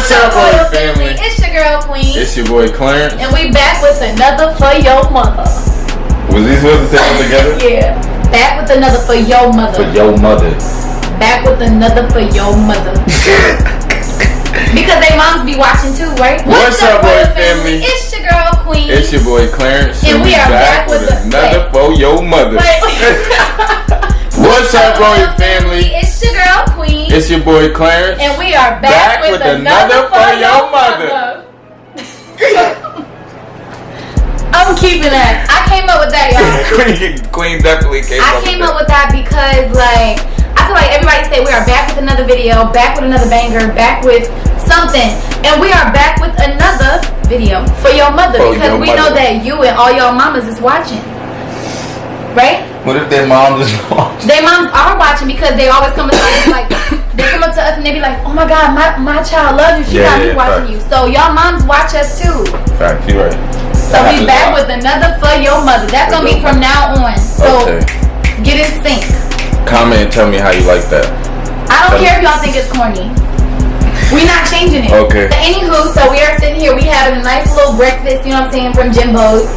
What's up, Royal family? It's your girl, Queen. It's your boy, Clarence. And we back with another For Your Mother. Was these supposed to say them together? Yeah. Back with another For Your Mother. For your mother. Back with another For Your Mother. Because they moms be watching too, right? What's up, Royal family? It's your girl, Queen. It's your boy, Clarence. And we are back with another For Your Mother. What's up, Royal family? It's your girl, Queen. It's your boy, Clarence. And we are back with another For Your Mother. I'm keeping that. I came up with that, y'all. Queen definitely came up with that. I came up with that because, like, I feel like everybody say we are back with another video, back with another banger, back with something. And we are back with another video for your mother. Because we know that you and all your mamas is watching. Right? What if their moms is watching? Their moms are watching because they always come to us like, they come up to us and they be like, oh my God, my child loves you. She got me watching you. So y'all moms watch us too. Fact, you right. So we back with another For Your Mother. That's going to be from now on. So get in sync. Comment and tell me how you like that. I don't care if y'all think it's corny. We're not changing it. Okay. But anywho, so we are sitting here. We having a nice little breakfast, you know what I'm saying, from Jimbo's.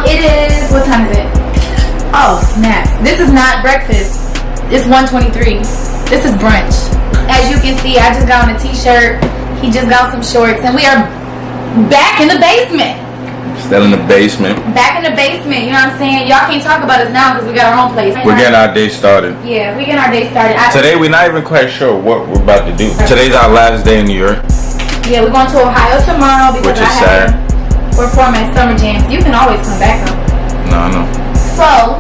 It is, what time is it? Oh, snap. This is not breakfast. It's 1:23. This is brunch. As you can see, I just got on a t-shirt. He just got some shorts. And we are back in the basement. Still in the basement. Back in the basement, you know what I'm saying? Y'all can't talk about us now because we got our own place. We're getting our day started. Yeah, we're getting our day started. Today, we're not even quite sure what we're about to do. Today's our last day in New York. Yeah, we're going to Ohio tomorrow because I have to perform at Summer Jams. You can always come back though. No, I know. So,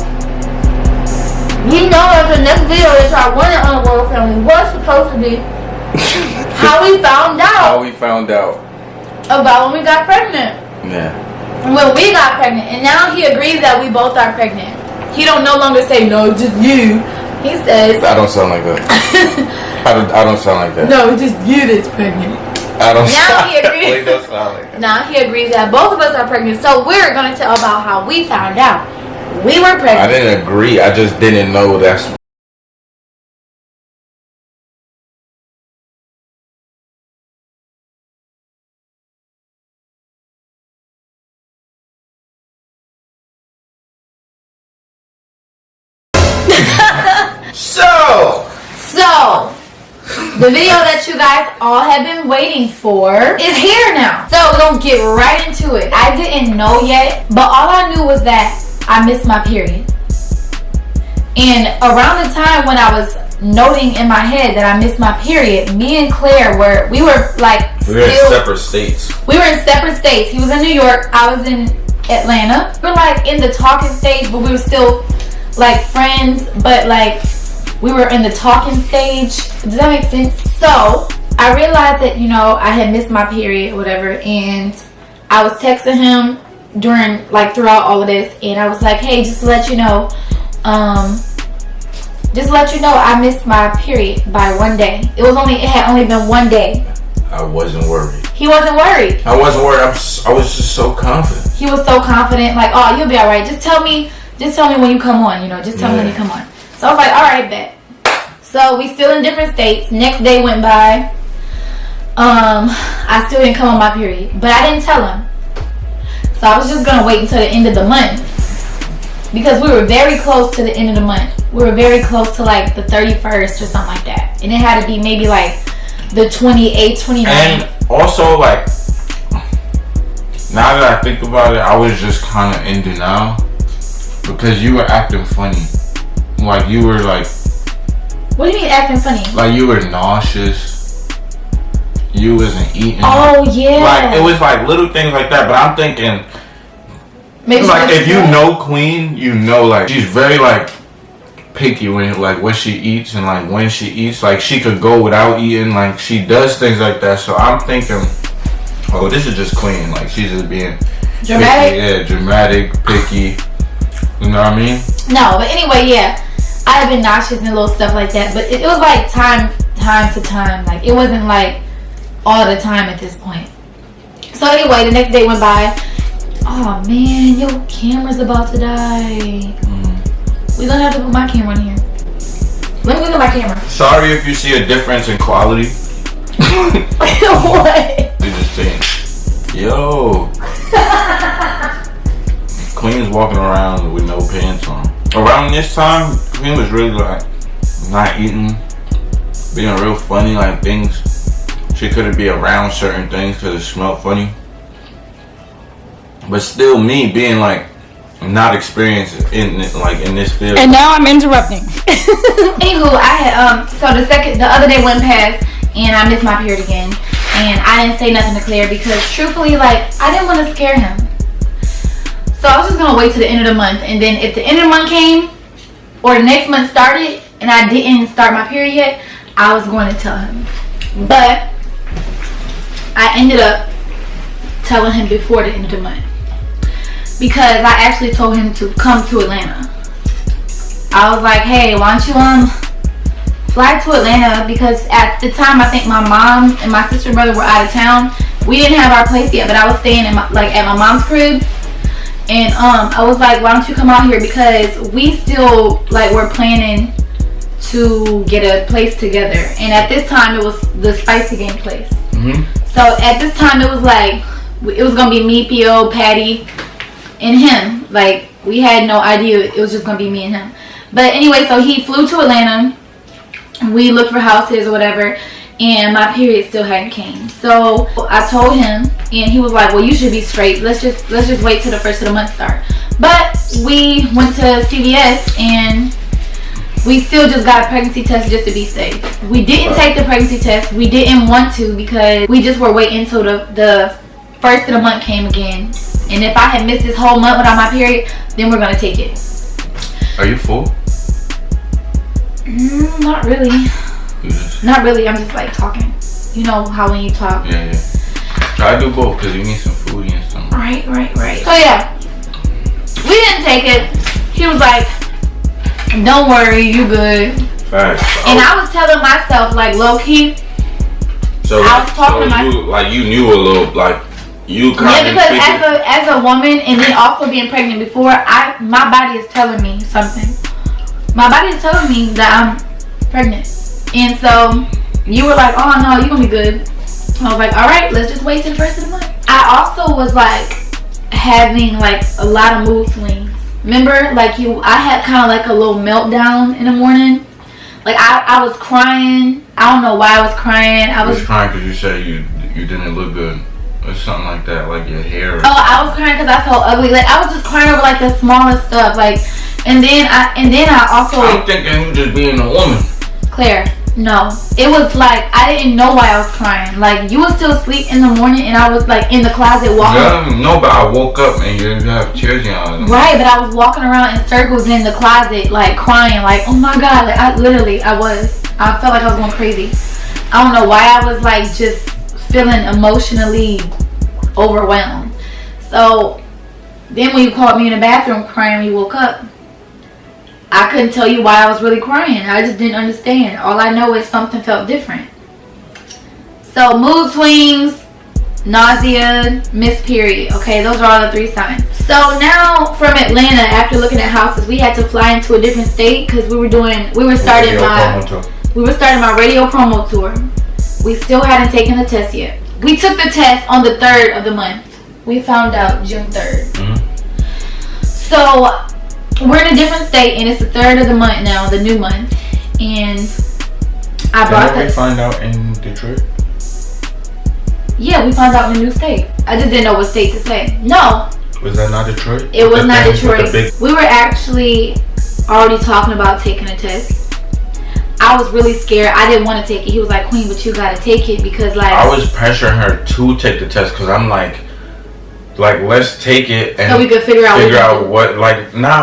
you know that the next video is our one and only Royal family was supposed to be how we found out. How we found out. About when we got pregnant. Yeah. When we got pregnant. And now he agrees that we both are pregnant. He don't no longer say, no, it's just you. He says... I don't sound like that. I don't sound like that. No, it's just you that's pregnant. I don't now he agrees. Don't sound like that. Now he agrees that both of us are pregnant. So we're going to tell about how we found out. We were pregnant. I didn't agree. I just didn't know that's... So, the video that you guys all have been waiting for is here now. So, we're going to get right into it. I didn't know yet, but all I knew was that I missed my period. And around the time when I was noting in my head that I missed my period, me and Claire we were in separate states. We were in separate states. He was in New York. I was in Atlanta. We were like in the talking stage, but we were still like friends, but like we were in the talking stage. Does that make sense? So I realized that, you know, I had missed my period or whatever, and I was texting him throughout all of this, and I was like, hey, just to let you know, I missed my period by 1 day. It had only been 1 day. I wasn't worried. He wasn't worried. I wasn't worried. I was just so confident. He was so confident, like, oh, you'll be all right. Just tell me when you come on, you know, just tell me when you come on. So I was like, all right, bet. So we still in different states. Next day went by. I still didn't come on my period, but I didn't tell him. So I was just gonna wait until the end of the month because we were very close to the end of the month. We were very close to like the 31st or something like that, and it had to be maybe like the 28th, 29th. And also, like, now that I think about it, I was just kind of in denial because you were acting funny. Like, you were like... What do you mean acting funny? Like, you were nauseous. You wasn't eating. Oh, yeah. Like, it was like little things like that, but I'm thinking... Maybe like, if you know Queen, you know, like, she's very, like, picky when, like, what she eats and, like, when she eats. Like, she could go without eating. Like, she does things like that. So I'm thinking, oh, this is just Queen. Like, she's just being... Dramatic? Picky. Yeah, dramatic, picky. You know what I mean? No, but anyway, yeah. I have been nauseous and little stuff like that, but it was like time to time. Like, it wasn't like all the time at this point. So anyway, the next day went by. Oh man, your camera's about to die. We're gonna have to put my camera in here. Let me look at my camera. Sorry if you see a difference in quality. What? You just saying, yo. Queen was walking around with no pants on. Around this time, Queen was really like not eating, being real funny, like things. She couldn't be around certain things because it smelled funny. But still, me being like not experienced in this field. And now I'm interrupting. Anywho, I had so the other day went past and I missed my period again, and I didn't say nothing to Claire because truthfully, like, I didn't want to scare him. So I was just gonna wait till the end of the month, and then if the end of the month came or the next month started and I didn't start my period yet, I was going to tell him. But I ended up telling him before the end of the month because I actually told him to come to Atlanta. I was like, hey, why don't you fly to Atlanta, because at the time I think my mom and my sister and brother were out of town. We didn't have our place yet, but I was staying at my mom's crib. And I was like, why don't you come out here, because we still were planning to get a place together. And at this time it was the Spicy Game place. So at this time it was gonna be me, P.O., Patty, and him. Like, we had no idea it was just gonna be me and him. But anyway, so he flew to Atlanta. We looked for houses or whatever, and my period still hadn't came. So I told him, and he was like, well, you should be straight. Let's just wait till the first of the month start. But we went to CVS and we still just got a pregnancy test just to be safe. We didn't take the pregnancy test. We didn't want to because we just were waiting until the first of the month came again. And if I had missed this whole month without my period, then we're gonna take it. Are you full? Not really. Not really. I'm just talking. You know how when you talk. Yeah. Try to do both because you need some food and stuff. Right. So yeah, we didn't take it. He was like, don't worry, you good. Facts. And I was telling myself, low key. So I was talking to you knew a little, you kind of. Yeah, because as a woman, and then also being pregnant before, my body is telling me something. My body is telling me that I'm pregnant. And so you were like, oh no, you're gonna be good. I was like, all right, let's just wait till the first of the month. I also was having a lot of mood swings. Remember, I had kind of a little meltdown in the morning. I was crying. I don't know why I was crying. I was crying because you said you didn't look good. Or something like that, like your hair. I was crying because I felt ugly. I was just crying over the smallest stuff. And then I also. I'm thinking you just being a woman. Claire, no. It was I didn't know why I was crying. You was still asleep in the morning, and I was in the closet walking. No, but I woke up and you have tears in your eyes. Right, but I was walking around in circles in the closet, crying, oh my god, I felt like I was going crazy. I don't know why I was just feeling emotionally overwhelmed. So then when you called me in the bathroom crying when you woke up, I couldn't tell you why I was really crying. I just didn't understand. All I know is something felt different. So mood swings, nausea, missed period. Okay, those are all the 3 signs. So now from Atlanta, after looking at houses, we had to fly into a different state because we were starting my radio promo tour. We still hadn't taken the test yet. We took the test on the 3rd of the month. We found out June 3rd. So we're in a different state, and it's the 3rd of the month now, the new month. And I brought Didn't we find out in Detroit? Yeah, we found out in a new state. I just didn't know what state to say. No. Was that not Detroit? It was not Detroit. We were actually already talking about taking a test. I was really scared. I didn't want to take it. He was like, Queen, but you gotta take it because I was pressuring her to take the test because I'm like let's take it and so we could figure out what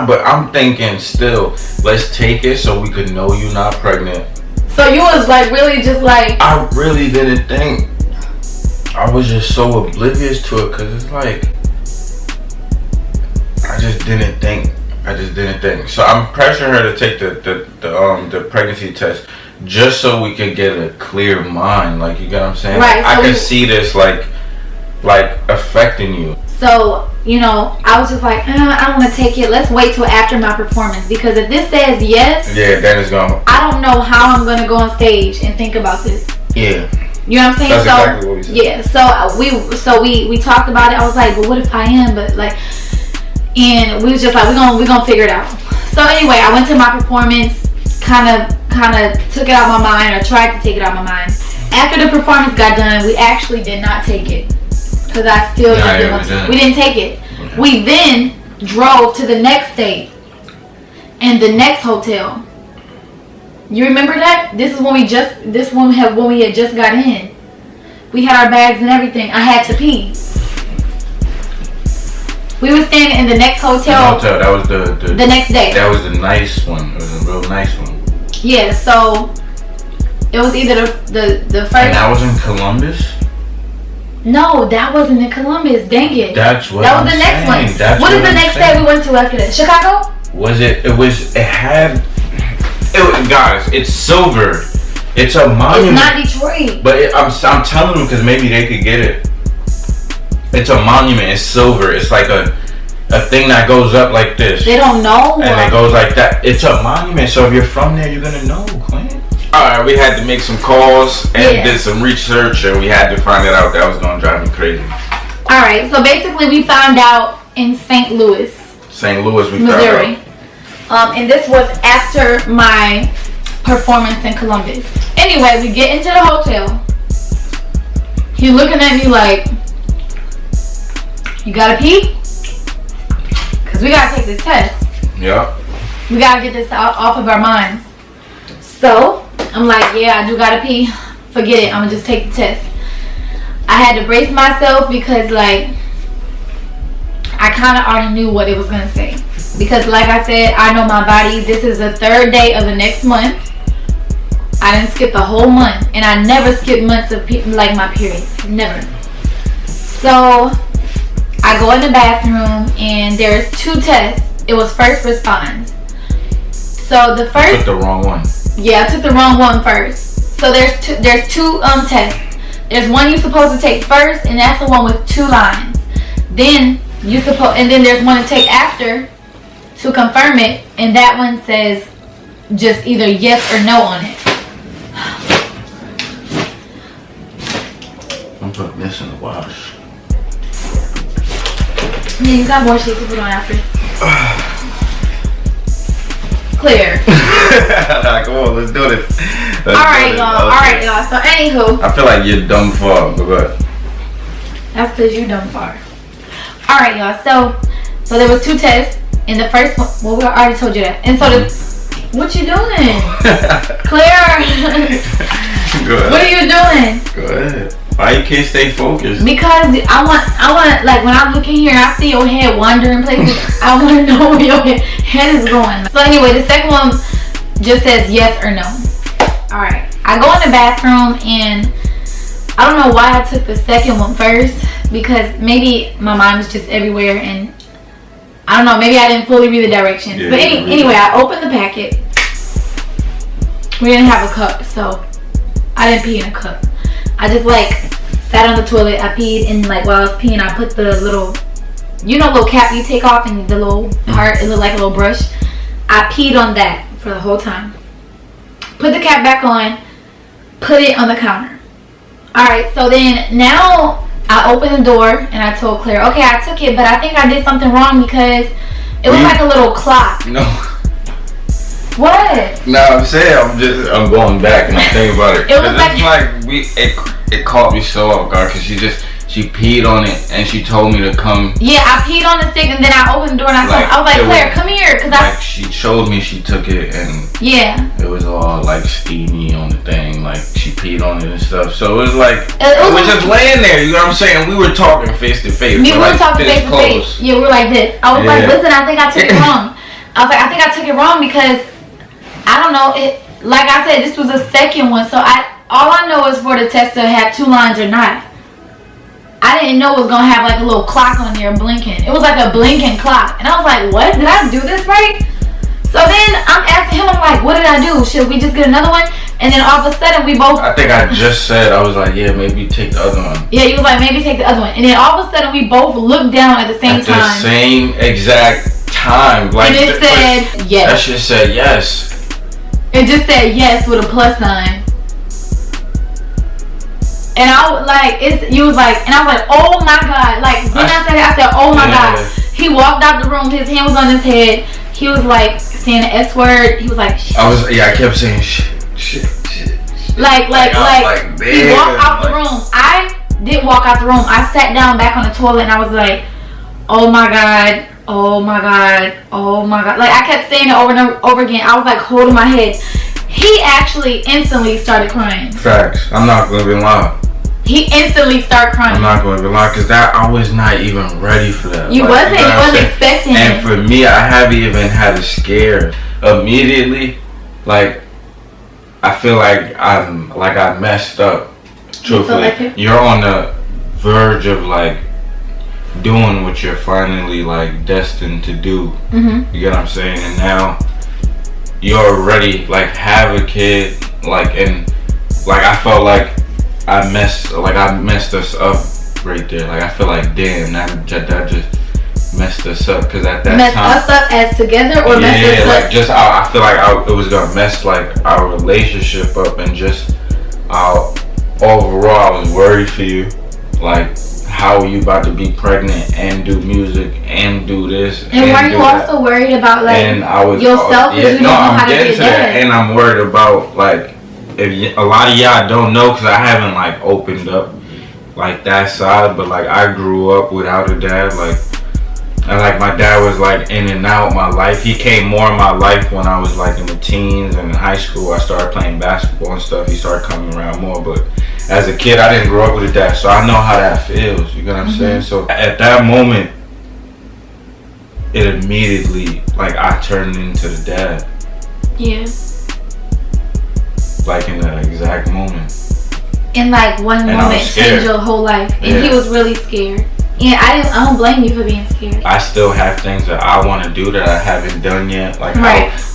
but I'm thinking still, let's take it so we could know you're not pregnant. So you was really just I really didn't think. I was just so oblivious to it because it's I just didn't think. So I'm pressuring her to take the pregnancy test just so we could get a clear mind. You get what I'm saying? Right. I could see this affecting you. So, I was just I don't want to take it. Let's wait till after my performance because if this says yes, then it's gonna. I don't know how I'm gonna go on stage and think about this. Yeah. You know what I'm saying? That's exactly what we said. Yeah. So we talked about it. I was like, but what if I am? But like, and we was just like, we're gonna figure it out. So anyway, I went to my performance. Kind of took it out of my mind, or tried to take it out of my mind. After the performance got done, we actually did not take it because I still didn't want to. We didn't take it. Okay. We then drove to the next state and the next hotel. You remember that? This is when we had just got in. We had our bags and everything. I had to pee. We were staying in the next hotel. That was the next day. That was the nice one. It was a real nice one. Yeah, so it was either the first. And that was in Columbus? No, that wasn't in Columbus. Dang it. That was the next one. What is the next day we went to after that? Chicago? Guys, it's silver. It's a monument. It's not Detroit. But I'm telling them because maybe they could get it. It's a monument. It's silver. It's like a thing that goes up like this. They don't know. And it goes like that. It's a monument. So if you're from there, you're gonna know, Quinn. Alright, we had to make some calls and did some research, and we had to find it out. That was gonna drive me crazy. Alright, so basically we found out in St. Louis, Missouri. And this was after my performance in Columbus. Anyway, we get into the hotel. He's looking at me like, you gotta pee? Because we gotta take this test. Yeah. We gotta get this off of our minds. So, I'm like, yeah, I do gotta pee. Forget it, I'm gonna just take the test. I had to brace myself because, like, I kind of already knew what it was gonna say. Because, like I said, I know my body. This is the 3rd day of the next month. I didn't skip the whole month, and I never skip months of like my period, never. So I go in the bathroom, and there's 2 tests. It was first response. So the first. You took the wrong one. Yeah, I took the wrong one first. So there's two tests. There's one you're supposed to take first, and that's the one with 2 lines. Then then there's one to take after to confirm it, and that one says just either yes or no on it. I'm putting this in the wash. Yeah, you got more shit to put on after. Clear. Come on, let's do this. Alright, y'all. So, anywho. I feel like you're dumb far, but go ahead. That's because you're dumb far. Alright, y'all. So there was 2 tests. And the first one, well, we already told you that. And so what you doing? Claire. Go ahead. What are you doing? Go ahead. Why you can't stay focused? Because I want, like, when I look in here, I see your head wandering places. I want to know where your head is going. So anyway, the second one just says yes or no. Alright. I go in the bathroom, and I don't know why I took the second one first. Because maybe my mind was just everywhere, and I don't know, maybe I didn't fully read the directions. Yeah, but anyway, I opened the packet. We didn't have a cup, so I didn't pee in a cup. I just, like, sat on the toilet. I peed, and, like, while I was peeing, I put the little cap you take off, and the little part, it looked like a little brush. I peed on that for the whole time. Put the cap back on, put it on the counter. Alright, so then now I opened the door, and I told Claire, okay, I took it, but I think I did something wrong because it was like a little clock. No. What? No, I'm saying I'm going back and I'm thinking about it. It was it caught me so off guard because she peed on it and she told me to come. Yeah, I peed on the stick and then I opened the door and I was like, Claire, come here, she showed me she took it and it was all like steamy on the thing, like she peed on it and stuff. So it was like it was just laying there. You know what I'm saying? We were talking face to face. We were talking face to face. Yeah, we were like this. I was like, listen, I think I took it wrong. I was like, I think I took it wrong because I don't know. Like I said, this was the second one, so all I know is for the test to have 2 lines or not. I didn't know it was gonna have like a little clock on there blinking. It was like a blinking clock, and I was like, "What? Did I do this right?" So then I'm asking him, I'm like, "What did I do? Should we just get another one?" And then all of a sudden we both. I think I just said I was like, "Yeah, maybe take the other one." Yeah, he was like, "Maybe take the other one," and then all of a sudden we both looked down at the same time. At the same exact time, like. And it said yes. That shit said yes. It just said yes with a plus sign. And I was like, you was like, and I was like, oh my God. Like, when I said, oh my God. He walked out the room, his hand was on his head. He was like saying the S word. He was like, shit. I kept saying shit. Like, he walked out the room. I didn't walk out the room. I sat down back on the toilet and I was like, oh my God, oh my God, oh my God. Like, I kept saying it over and over again. I was like holding my head. He actually instantly started crying. Facts. I'm not going to be lying. He instantly started crying. I'm not going to be lying because I was not even ready for that. You wasn't expecting it. And for me, I haven't even had a scare. Immediately, like, I feel like I messed up. Truthfully, you're on the verge of like doing what you're finally like destined to do. You get what I'm saying? And now you're already like have a kid, like, and like I felt like I messed us up right there. Like I feel like damn, that just messed us up because at that time. Messed us up as together or messed us up? Like just I feel like it was gonna mess like our relationship up and just overall I was worried for you. Like how are you about to be pregnant and do music and do this? And were you also worried about like yourself? I'm getting to that, and I'm worried about like if a lot of y'all don't know because I haven't like opened up like that side, but like I grew up without a dad, like, and like my dad was like in and out my life. He came more in my life when I was like in the teens and in high school. I started playing basketball and stuff. He started coming around more, but as a kid I didn't grow up with a dad, so I know how that feels. You get what I'm saying? So at that moment, it immediately like I turned into the dad. Yeah. Like in that exact moment. In like one moment changed your whole life, and he was really scared. Yeah, I don't blame you for being scared. I still have things that I want to do that I haven't done yet. Like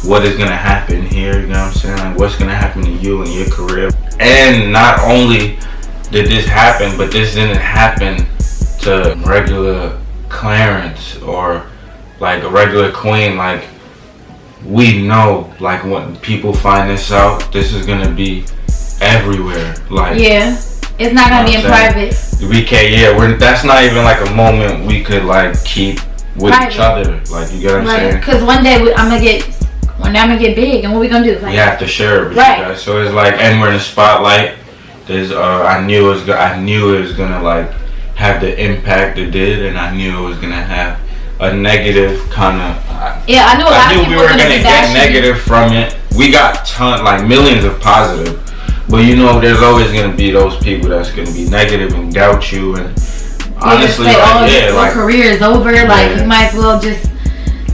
what is going to happen here, you know what I'm saying? Like what's going to happen to you in your career. And not only did this happen, but this didn't happen to regular Clarence or like a regular Queen. Like we know, like when people find this out, this is going to be everywhere. Like it's not going to be in private. We can't, that's not even like a moment we could like keep with each other. Like, you get what I'm saying? Because one day I'm gonna get big, and what we gonna do? Like, we have to share it with you guys. So it's like, and we're in the spotlight. There's, I knew it was gonna like have the impact it did, and I knew it was gonna have a negative kind of. I knew we were gonna get negative from it. We got millions of positive. But you know, there's always gonna be those people that's gonna be negative and doubt you, and honestly, your career is over. Like you might as well just,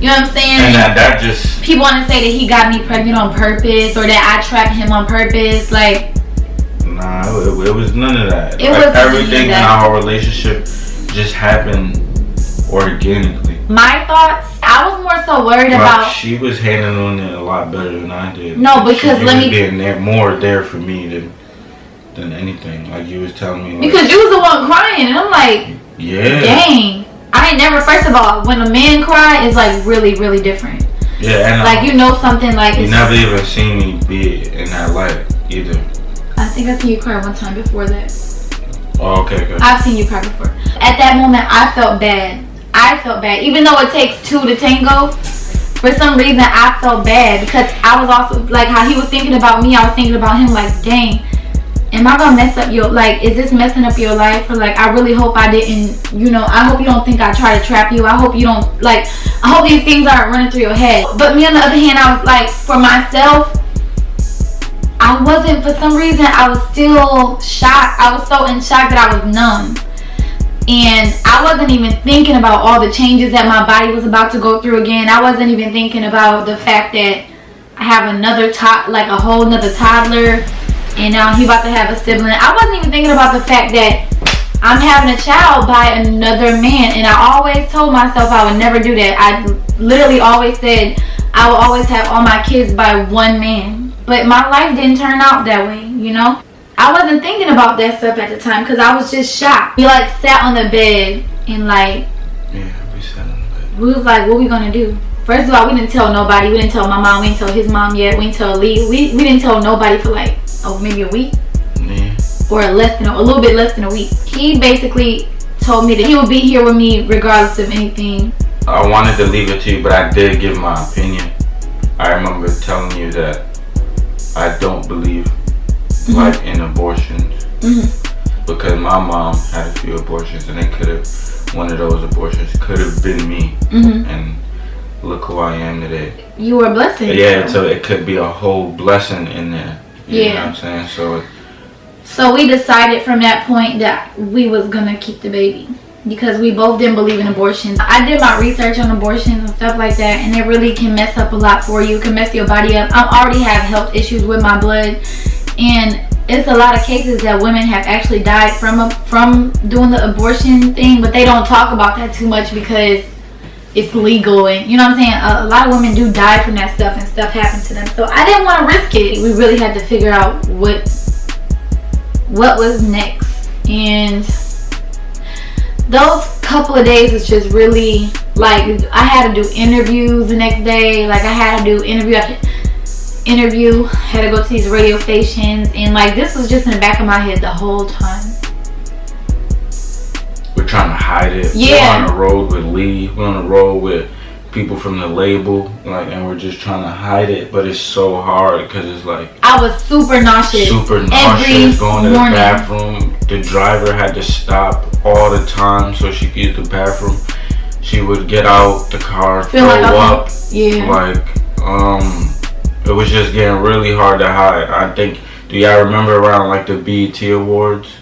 you know what I'm saying? And that just people want to say that he got me pregnant on purpose or that I trapped him on purpose. Like, nah, it was none of that. Everything in our relationship just happened organically. My thoughts, I was more so worried about. She was handling it a lot better than I did. No, because she was being more there for me than anything. Like you was telling me. Like, because you was the one crying, and I'm like, dang. I ain't never. First of all, when a man cry, it's like really, really different. Yeah, and like you know something like. You never even seen me be in that light either. I think I seen you cry one time before that. Oh, okay, good. I've seen you cry before. At that moment, I felt bad. Even though it takes two to tango, for some reason I felt bad because I was also like how he was thinking about me, I was thinking about him like, dang, am I gonna mess up your, like, is this messing up your life? Or like, I really hope I didn't, you know, I hope you don't think I try to trap you. I hope you don't, like, I hope these things aren't running through your head. But me on the other hand, I was like, for myself, I wasn't, for some reason, I was still shocked. I was so in shock that I was numb. And I wasn't even thinking about all the changes that my body was about to go through again. I wasn't even thinking about the fact that I have a whole nother toddler, and now he about to have a sibling. I wasn't even thinking about the fact that I'm having a child by another man. And I always told myself I would never do that. I literally always said I will always have all my kids by one man. But my life didn't turn out that way, you know? I wasn't thinking about that stuff at the time because I was just shocked. We like sat on the bed and like, we sat on the bed. We was like, what we gonna do? First of all, we didn't tell nobody. We didn't tell my mom. We didn't tell his mom yet. We didn't tell Lee. We didn't tell nobody for like, maybe a week. Yeah. or a little bit less than a week. He basically told me that he would be here with me regardless of anything. I wanted to leave it to you, but I did give my opinion. I remember telling you that I don't believe like in abortions because my mom had a few abortions, and one of those abortions could have been me, and look who I am today. You were a blessing. Yeah, so it could be a whole blessing in there. You know what I'm saying? So we decided from that point that we was gonna keep the baby because we both didn't believe in abortions. I did my research on abortions and stuff like that, and it really can mess up a lot for you. It can mess your body up. I already have health issues with my blood, and it's a lot of cases that women have actually died from doing the abortion thing, but they don't talk about that too much because it's legal, and you know what I'm saying? A lot of women do die from that stuff, and stuff happens to them. So I didn't want to risk it. We really had to figure out what was next, and those couple of days was just really like I had to do interviews the next day. Like I had to do interview after interview, had to go to these radio stations, and like this was just in the back of my head the whole time. We're trying to hide it. Yeah. We're on the road with Lee. We're on the road with people from the label, like, and we're just trying to hide it, but it's so hard because it's like I was super nauseous. Going to the bathroom. The driver had to stop all the time so she could use the bathroom. She would get out the car, throw up. Yeah. Like, it was just getting really hard to hide. I think, do y'all remember around like the BET Awards?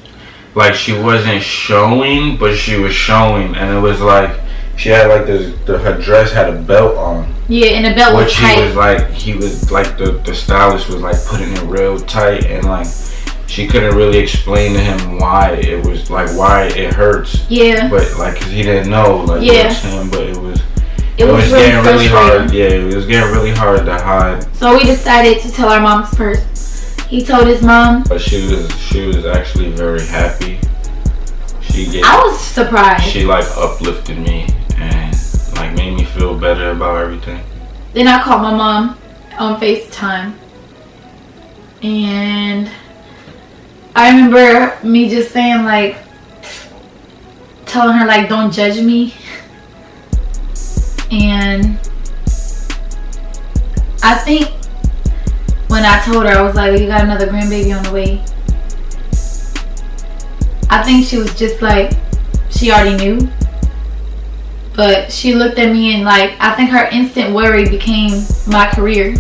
Like she wasn't showing, but she was showing, and it was like she had like this. Her dress had a belt on. Yeah, and the belt was tight. He was like the stylist was like putting it real tight, and like she couldn't really explain to him why it was like why it hurts. Yeah. But like, cause he didn't know. Like, you know what I'm saying? But it was really getting really hard. Yeah, it was getting really hard to hide. So we decided to tell our moms first. He told his mom. But she was actually very happy. I was surprised. She like uplifted me and like made me feel better about everything. Then I called my mom on FaceTime, and I remember me just saying like, telling her like, don't judge me. And I think when I told her, I was like, you got another grandbaby on the way. I think she was just like, she already knew. But she looked at me and like, I think her instant worry became my career.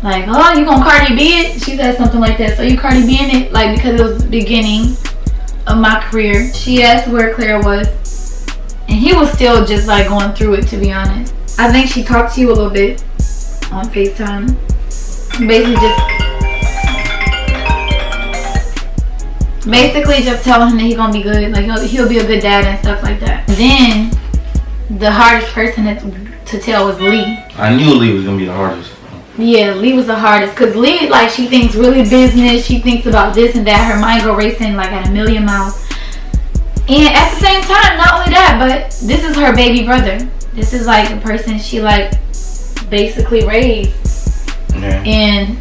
Like, oh, you gonna Cardi B it? She said something like that. So you Cardi B in it? Like, because it was the beginning of my career. She asked where Claire was. And he was still just like going through it, to be honest. I think she talked to you a little bit on FaceTime. Basically just telling him that he's gonna be good. Like he'll be a good dad and stuff like that. Then the hardest person to tell was Lee. I knew Lee was gonna be the hardest. Yeah, Lee was the hardest. Cause Lee, like, she thinks really business. She thinks about this and that. Her mind go racing like at 1,000,000 miles. And at the same time, not only that, but this is her baby brother. This is like a person she like basically raised. Yeah. And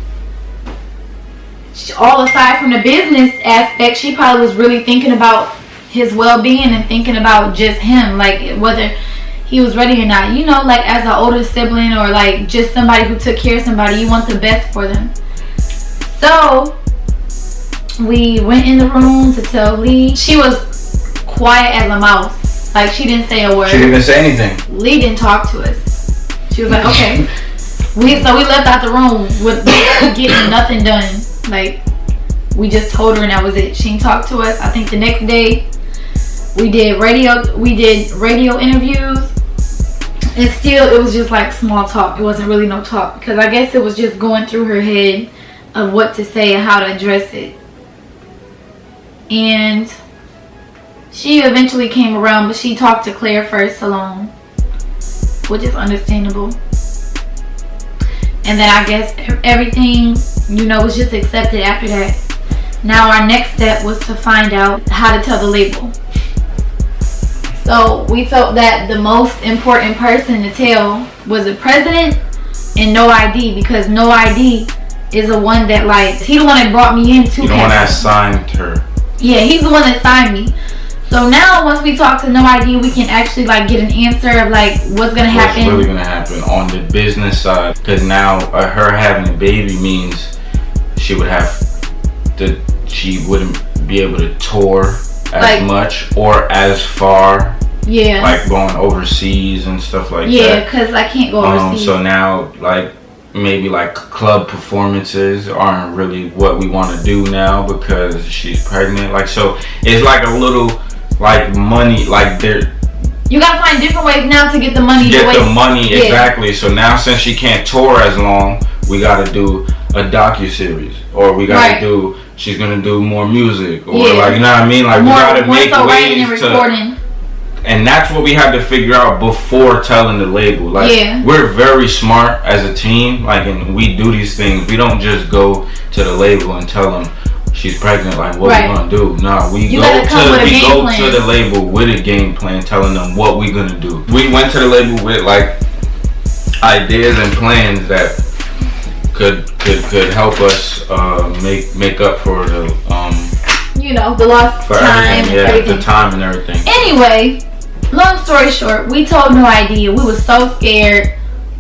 all aside from the business aspect, she probably was really thinking about his well-being and thinking about just him, like whether he was ready or not. You know, like as an older sibling or like just somebody who took care of somebody, you want the best for them. So we went in the room to tell Lee. She was quiet as a mouse. Like she didn't say a word. She didn't even say anything. Lee didn't talk to us. She was like, okay. So we left out the room with getting nothing done. Like, we just told her and that was it. She didn't talk to us. I think the next day we did radio interviews, and still it was just like small talk. It wasn't really no talk, because I guess it was just going through her head of what to say and how to address it. And she eventually came around, but she talked to Claire first alone, which is understandable. And then I guess everything, you know, was just accepted after that. Now our next step was to find out how to tell the label. So we felt that the most important person to tell was the president and No ID, because No ID is the one that like he the one that brought me into. You the one that signed her. Yeah, he's the one that signed me. So now once we talk to No ID, we can actually like get an answer of like what's gonna happen. What's really gonna happen on the business side? Because now her having a baby means she wouldn't be able to tour as much or as far. Yeah. Like going overseas and stuff like that. Yeah, because I can't go overseas. So now like maybe like club performances aren't really what we want to do now because she's pregnant. Like, so it's like a little like money, like there. You gotta find different ways now to get the money. Exactly. So now since she can't tour as long, we gotta do a docu-series, or we gotta do. She's gonna do more music, or like, you know what I mean? Like, we gotta make ways to. And that's what we had to figure out before telling the label. Like, we're very smart as a team. Like, and we do these things. We don't just go to the label and tell them she's pregnant. Like, what we gonna do? No, we go to the label with a game plan, telling them what we gonna do. We went to the label with like ideas and plans that could help us make up for the the lost time and everything. The time and everything. Anyway, long story short, we told No idea. We were so scared.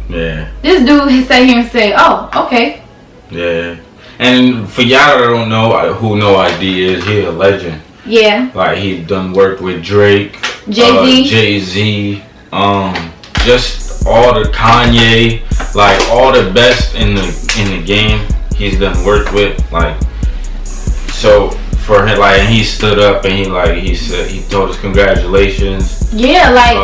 Yeah. This dude sat here and said, "Oh, okay." Yeah. And for y'all that don't know who No ID is, he a legend. Yeah. Like, he done worked with Drake, Jay-Z, just all the Kanye, like all the best in the game. He's done worked with, like, so for him, like, he stood up and he said, he told us congratulations. Yeah, like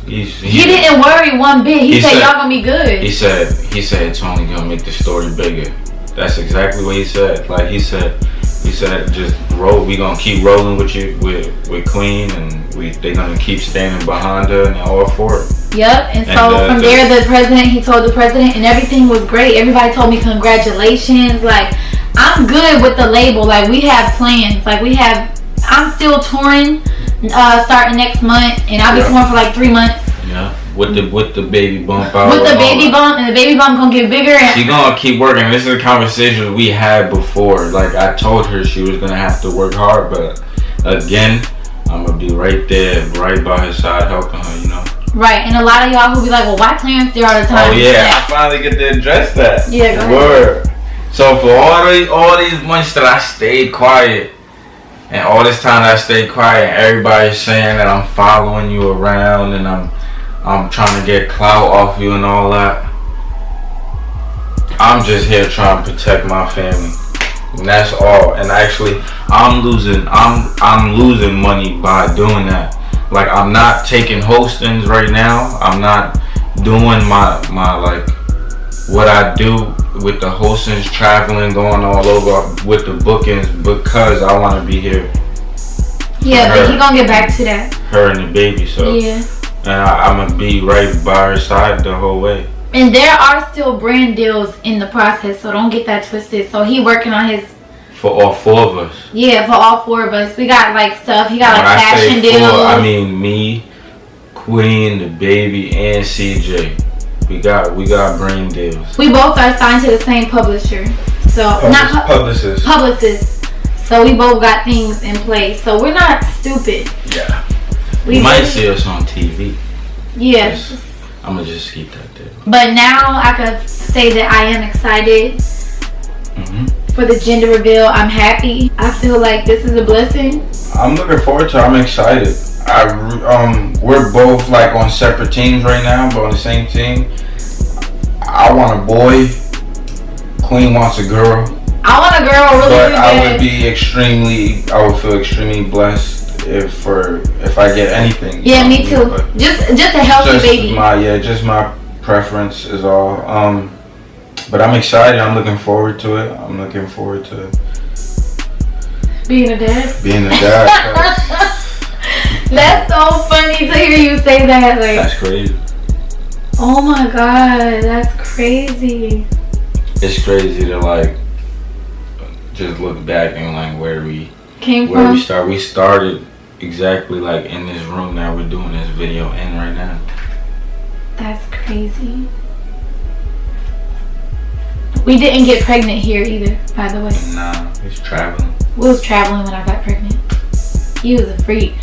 he didn't worry one bit. He said y'all gonna be good. He said it's only gonna make the story bigger. That's exactly what he said. Like, he said just roll. We gonna keep rolling with you with Queen, and they gonna keep standing behind her and all for it. Yep. And so from there, he told the president, and everything was great. Everybody told me congratulations. Like, I'm good with the label. Like, we have plans. Like, I'm still touring starting next month, and I'll be touring for like 3 months. Yeah. With the baby bump out. With the baby bump, and the baby bump gonna get bigger. And she gonna keep working. This is a conversation we had before. Like, I told her she was gonna have to work hard, but again, I'm gonna be right there, right by her side, helping her. Right, and a lot of y'all who be like, "Well, why Clarence there all the time?" Oh yeah, I finally get to address that. Yeah, go ahead. So for all these months that I stayed quiet, and all this time that I stayed quiet, everybody's saying that I'm following you around and I'm trying to get clout off you and all that. I'm just here trying to protect my family, and that's all. And actually, I'm losing money by doing that. Like, I'm not taking hostings right now. I'm not doing my like what I do with the hostings, traveling, going all over with the bookings, because I want to be here. Yeah, but he gonna get back to that. Her and the baby, so yeah. And I'm gonna be right by her side the whole way. And there are still brand deals in the process, so don't get that twisted. So he working on his. For all 4 of us. Yeah, for all 4 of us. We got like stuff. He got like fashion deals. I mean me, Queen, the baby, and CJ. We got brand deals. We both are signed to the same publisher. So publicist. So we both got things in place. So we're not stupid. Yeah. You might see us on TV. Yeah. I'm gonna just keep that there. But now I could say that I am excited for the gender reveal. I'm happy. I feel like this is a blessing. I'm looking forward to it. I'm excited. We're both like on separate teams right now, but on the same team. I want a boy. Queen wants a girl. I want a girl really but good. I would feel extremely blessed if I get anything. Yeah, me too. Just a healthy baby. Just my preference is all. But I'm excited. I'm looking forward to it. Being a dad. That's so funny to hear you say that. Like, that's crazy. Oh my God, that's crazy. It's crazy to like just look back and like where we started. We started exactly like in this room that we're doing this video in right now. That's crazy. We didn't get pregnant here either, by the way. Nah, he's traveling. We was traveling when I got pregnant. He was a freak.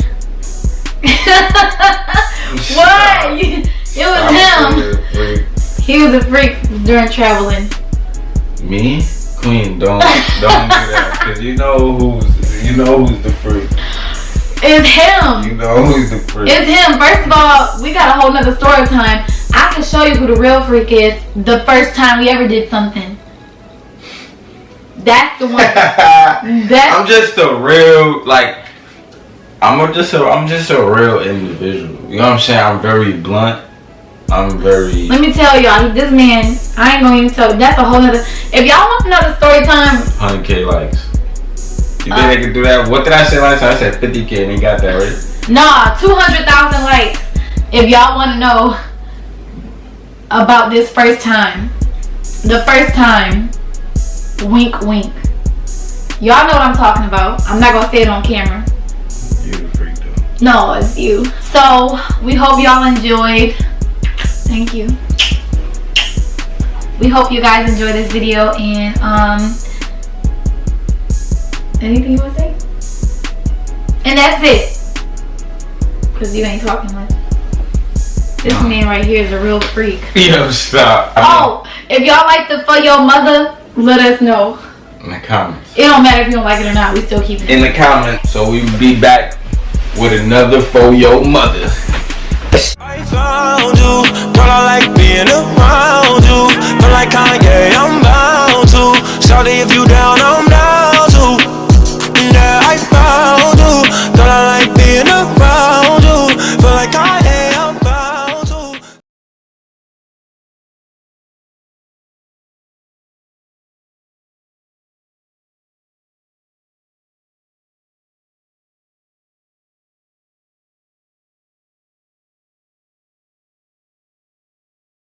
What? It was him. He was a freak during traveling. Me? Queen, don't do that. Cause you know who's the freak. It's him. You know who's the freak. It's him. First of all, we got a whole nother story time. I can show you who the real freak is the first time we ever did something. That's the one. I'm just a real, like, I'm just a real individual. You know what I'm saying? I'm very blunt. I'm very... Let me tell y'all, this man, I ain't gonna even tell you. That's a whole nother... If y'all want another story time... 100K likes. You think they can do that? What did I say last time? I said 50K and he got that, right? Nah, 200,000 likes. If y'all want to know about this first time. The first time. Wink, wink. Y'all know what I'm talking about. I'm not gonna say it on camera. You the freak though. No, it's you. So, we hope y'all enjoyed. Thank you. We hope you guys enjoyed this video and anything you want to say? And that's it. Cause you ain't talking much. This man right here is a real freak. Yo, stop. Oh, if y'all like the For Your Mother, let us know. In the comments. It don't matter if you don't like it or not. We still keep it. In the comments. So we will be back with another For Your Mother. I found you, girl, I like being around you. Feel like Kanye, I'm bound to. Shawty, if you down, I'm